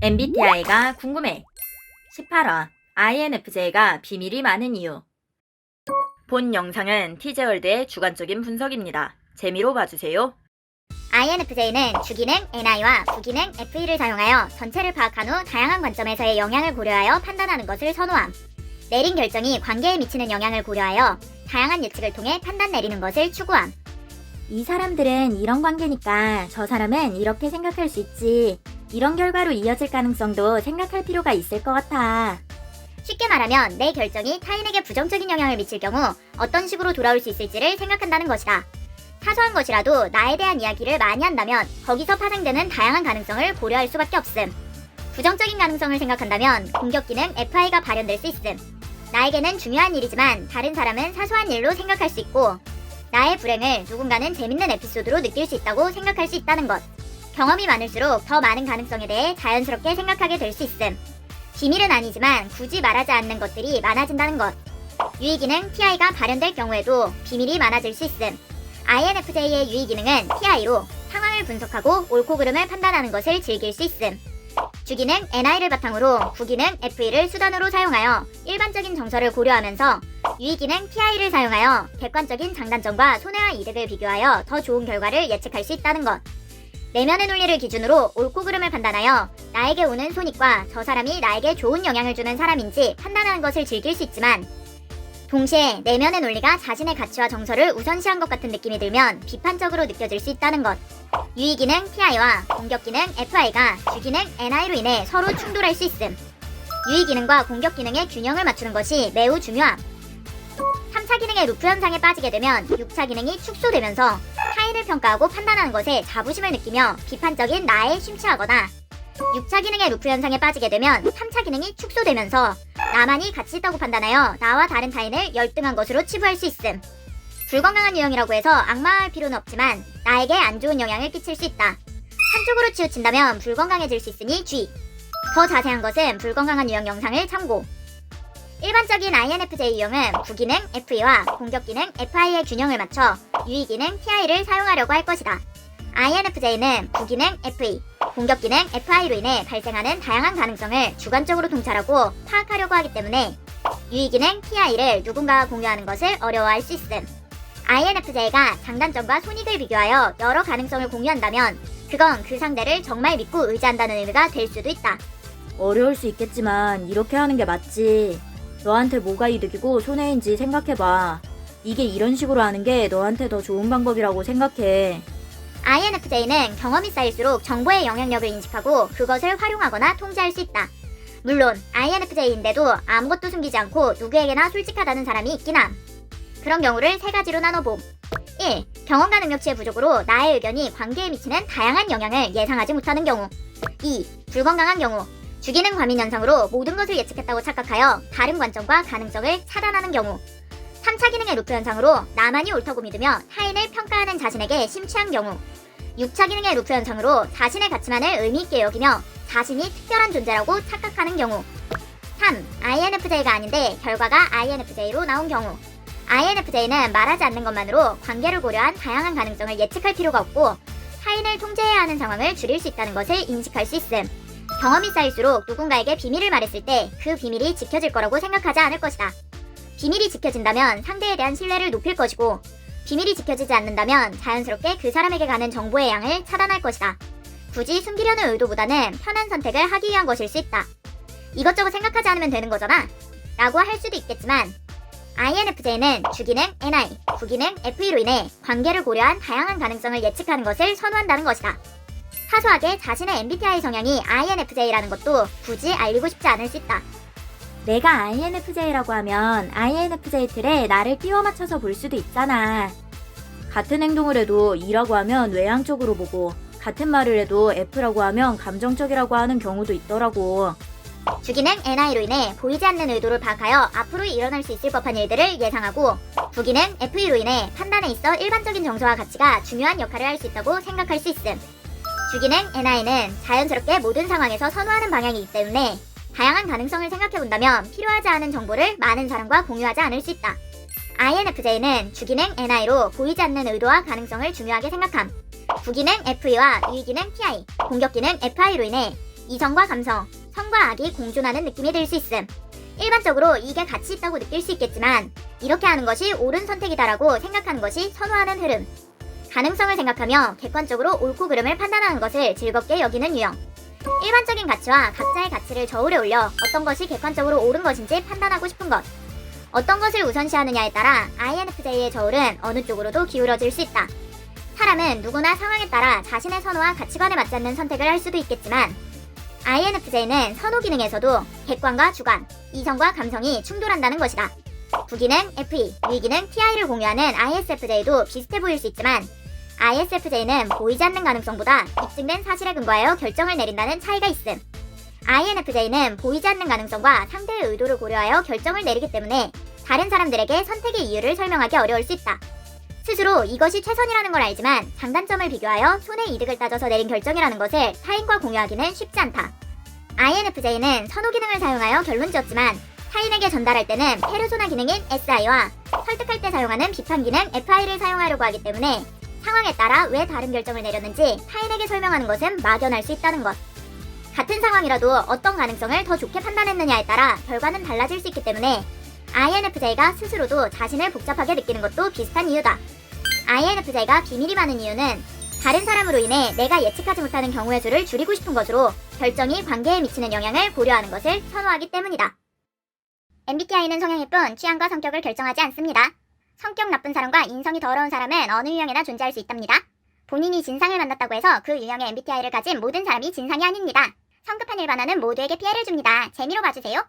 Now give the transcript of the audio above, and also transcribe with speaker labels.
Speaker 1: MBTI가 궁금해. 18화 INFJ가 비밀이 많은 이유. 본 영상은 티제월드의 주관적인 분석입니다. 재미로 봐주세요.
Speaker 2: INFJ는 주기능 NI와 부기능 FE를 사용하여 전체를 파악한 후 다양한 관점에서의 영향을 고려하여 판단하는 것을 선호함. 내린 결정이 관계에 미치는 영향을 고려하여 다양한 예측을 통해 판단 내리는 것을 추구함.
Speaker 3: 이 사람들은 이런 관계니까 저 사람은 이렇게 생각할 수 있지. 이런 결과로 이어질 가능성도 생각할 필요가 있을 것 같아.
Speaker 2: 쉽게 말하면 내 결정이 타인에게 부정적인 영향을 미칠 경우 어떤 식으로 돌아올 수 있을지를 생각한다는 것이다. 사소한 것이라도 나에 대한 이야기를 많이 한다면 거기서 파생되는 다양한 가능성을 고려할 수밖에 없음. 부정적인 가능성을 생각한다면 공격 기능 FI가 발현될 수 있음. 나에게는 중요한 일이지만 다른 사람은 사소한 일로 생각할 수 있고 나의 불행을 누군가는 재밌는 에피소드로 느낄 수 있다고 생각할 수 있다는 것. 경험이 많을수록 더 많은 가능성에 대해 자연스럽게 생각하게 될 수 있음. 비밀은 아니지만 굳이 말하지 않는 것들이 많아진다는 것. 유의기능 TI가 발현될 경우에도 비밀이 많아질 수 있음. INFJ의 유의기능은 TI로 상황을 분석하고 옳고 그름을 판단하는 것을 즐길 수 있음. 주기능 NI를 바탕으로 부기능 FE를 수단으로 사용하여 일반적인 정서를 고려하면서 유의기능 TI를 사용하여 객관적인 장단점과 손해와 이득을 비교하여 더 좋은 결과를 예측할 수 있다는 것. 내면의 논리를 기준으로 옳고 그름을 판단하여 나에게 오는 손익과 저 사람이 나에게 좋은 영향을 주는 사람인지 판단하는 것을 즐길 수 있지만 동시에 내면의 논리가 자신의 가치와 정서를 우선시한 것 같은 느낌이 들면 비판적으로 느껴질 수 있다는 것. 유의기능 TI와 공격기능 FI가 주기능 NI로 인해 서로 충돌할 수 있음. 유의기능과 공격기능의 균형을 맞추는 것이 매우 중요함. 3차 기능의 루프 현상에 빠지게 되면 6차 기능이 축소되면서 타인을 평가하고 판단하는 것에 자부심을 느끼며 비판적인 나에 심취하거나 6차 기능의 루프 현상에 빠지게 되면 3차 기능이 축소되면서 나만이 가치 있다고 판단하여 나와 다른 타인을 열등한 것으로 치부할 수 있음. 불건강한 유형이라고 해서 악마화할 필요는 없지만 나에게 안 좋은 영향을 끼칠 수 있다. 한쪽으로 치우친다면 불건강해질 수 있으니 주의. 더 자세한 것은 불건강한 유형 영상을 참고. 일반적인 INFJ 유형은 부기능 FE와 공격기능 FI의 균형을 맞춰 유의기능 TI를 사용하려고 할 것이다. INFJ는 부기능 FE, 공격기능 FI로 인해 발생하는 다양한 가능성을 주관적으로 통찰하고 파악하려고 하기 때문에 유의기능 TI를 누군가와 공유하는 것을 어려워할 수 있음. INFJ가 장단점과 손익을 비교하여 여러 가능성을 공유한다면 그건 그 상대를 정말 믿고 의지한다는 의미가 될 수도 있다.
Speaker 3: 어려울 수 있겠지만 이렇게 하는 게 맞지. 너한테 뭐가 이득이고 손해인지 생각해봐. 이게 이런 식으로 하는 게 너한테 더 좋은 방법이라고 생각해.
Speaker 2: INFJ는 경험이 쌓일수록 정보의 영향력을 인식하고 그것을 활용하거나 통제할 수 있다. 물론 INFJ인데도 아무것도 숨기지 않고 누구에게나 솔직하다는 사람이 있긴 함. 그런 경우를 세 가지로 나눠봄. 1. 경험과 능력치의 부족으로 나의 의견이 관계에 미치는 다양한 영향을 예상하지 못하는 경우. 2. 불건강한 경우. 주기능 과민 현상으로 모든 것을 예측했다고 착각하여 다른 관점과 가능성을 차단하는 경우. 3차 기능의 루프 현상으로 나만이 옳다고 믿으며 타인을 평가하는 자신에게 심취한 경우. 6차 기능의 루프 현상으로 자신의 가치만을 의미있게 여기며 자신이 특별한 존재라고 착각하는 경우. 3. INFJ가 아닌데 결과가 INFJ로 나온 경우. INFJ는 말하지 않는 것만으로 관계를 고려한 다양한 가능성을 예측할 필요가 없고 타인을 통제해야 하는 상황을 줄일 수 있다는 것을 인식할 수 있음. 경험이 쌓일수록 누군가에게 비밀을 말했을 때 그 비밀이 지켜질 거라고 생각하지 않을 것이다. 비밀이 지켜진다면 상대에 대한 신뢰를 높일 것이고 비밀이 지켜지지 않는다면 자연스럽게 그 사람에게 가는 정보의 양을 차단할 것이다. 굳이 숨기려는 의도보다는 편한 선택을 하기 위한 것일 수 있다. 이것저것 생각하지 않으면 되는 거잖아 라고 할 수도 있겠지만 INFJ는 주기능 NI, 부기능 FE로 인해 관계를 고려한 다양한 가능성을 예측하는 것을 선호한다는 것이다. 사소하게 자신의 MBTI 성향이 INFJ라는 것도 굳이 알리고 싶지 않을 수 있다.
Speaker 3: 내가 INFJ라고 하면 INFJ 틀에 나를 끼워 맞춰서 볼 수도 있잖아. 같은 행동을 해도 E라고 하면 외향적으로 보고 같은 말을 해도 F라고 하면 감정적이라고 하는 경우도 있더라고.
Speaker 2: 주기능 NI로 인해 보이지 않는 의도를 파악하여 앞으로 일어날 수 있을 법한 일들을 예상하고 부기능 FE로 인해 판단에 있어 일반적인 정서와 가치가 중요한 역할을 할 수 있다고 생각할 수 있음. 주기능 NI는 자연스럽게 모든 상황에서 선호하는 방향이기 때문에 다양한 가능성을 생각해본다면 필요하지 않은 정보를 많은 사람과 공유하지 않을 수 있다. INFJ는 주기능 NI로 보이지 않는 의도와 가능성을 중요하게 생각함. 부기능 FE와 유의기능 TI, 공격기능 FI로 인해 이성과 감성, 선과 악이 공존하는 느낌이 들 수 있음. 일반적으로 이게 가치 있다고 느낄 수 있겠지만 이렇게 하는 것이 옳은 선택이다라고 생각하는 것이 선호하는 흐름. 가능성을 생각하며 객관적으로 옳고 그름을 판단하는 것을 즐겁게 여기는 유형. 일반적인 가치와 각자의 가치를 저울에 올려 어떤 것이 객관적으로 옳은 것인지 판단하고 싶은 것. 어떤 것을 우선시하느냐에 따라 INFJ의 저울은 어느 쪽으로도 기울어질 수 있다. 사람은 누구나 상황에 따라 자신의 선호와 가치관에 맞지 않는 선택을 할 수도 있겠지만 INFJ는 선호 기능에서도 객관과 주관, 이성과 감성이 충돌한다는 것이다. 부기능 FE, 위기능 TI를 공유하는 ISFJ도 비슷해 보일 수 있지만 ISFJ는 보이지 않는 가능성보다 입증된 사실에 근거하여 결정을 내린다는 차이가 있음. INFJ는 보이지 않는 가능성과 상대의 의도를 고려하여 결정을 내리기 때문에 다른 사람들에게 선택의 이유를 설명하기 어려울 수 있다. 스스로 이것이 최선이라는 걸 알지만 장단점을 비교하여 손해 이득을 따져서 내린 결정이라는 것을 타인과 공유하기는 쉽지 않다. INFJ는 선호 기능을 사용하여 결론 지었지만 타인에게 전달할 때는 페르소나 기능인 SI와 설득할 때 사용하는 비판 기능 FI를 사용하려고 하기 때문에 상황에 따라 왜 다른 결정을 내렸는지 타인에게 설명하는 것은 막연할 수 있다는 것. 같은 상황이라도 어떤 가능성을 더 좋게 판단했느냐에 따라 결과는 달라질 수 있기 때문에 INFJ가 스스로도 자신을 복잡하게 느끼는 것도 비슷한 이유다. INFJ가 비밀이 많은 이유는 다른 사람으로 인해 내가 예측하지 못하는 경우의 수를 줄이고 싶은 것으로 결정이 관계에 미치는 영향을 고려하는 것을 선호하기 때문이다. MBTI는 성향일 뿐 취향과 성격을 결정하지 않습니다. 성격 나쁜 사람과 인성이 더러운 사람은 어느 유형에나 존재할 수 있답니다. 본인이 진상을 만났다고 해서 그 유형의 MBTI를 가진 모든 사람이 진상이 아닙니다. 성급한 일반화는 모두에게 피해를 줍니다. 재미로 봐주세요.